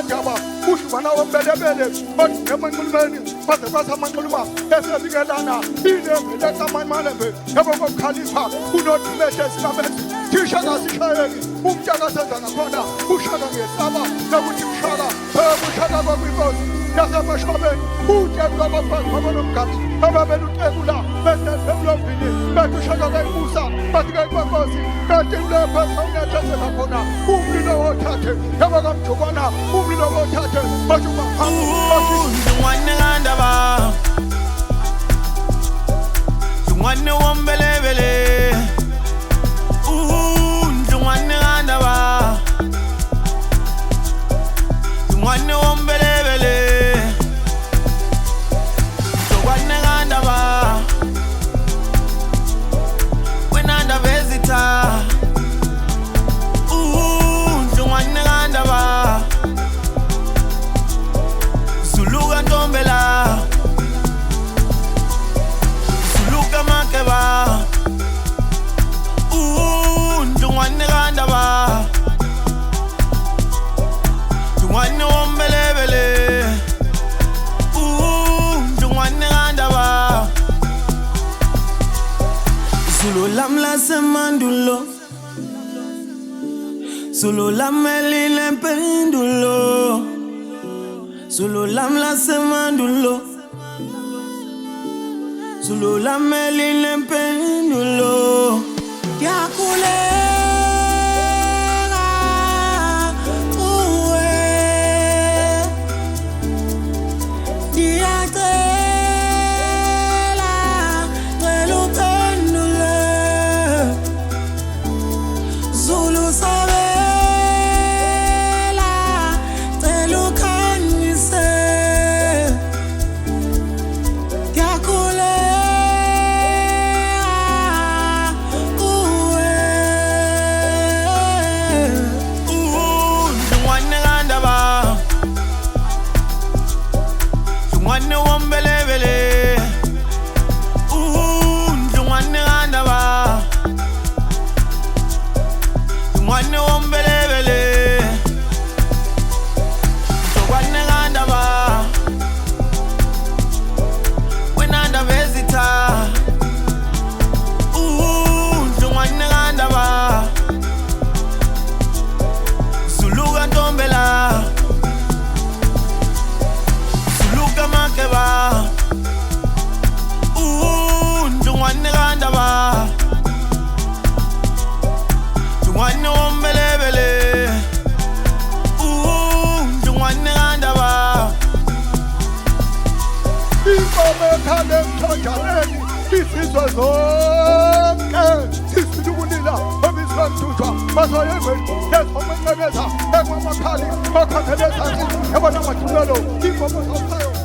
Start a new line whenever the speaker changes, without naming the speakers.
Java, Ushmana of Bedebede, but Yaman but the Rasamankulma, Esabigadana, Eden, Letaman Manabe, Ever Khalifa, who not measure Slaves, Tishana Shari, Umjana Sana, Ushana Sama, Nabuti Shara, Ushana Bibos. Yasama Shaben, who can love a man of Kami, Ababelu Tegula, Better Developing, Better Shaka Musa, Patrick Bakosi, Katim Persona Jasapona, whom we know what Tate, Yamagam Chobana, whom we know what Tate, Bajuma,
one Landava, one one Belevele, one Landava, one Belevele. Solo la melile pendulo, solo lam la semandulo, solo la melile pendulo. Yakule. This is what's okay. This is the Unila of his son to drop. But I am that's how much I get. That's what I'm calling. How can I get? I want to know. Keep on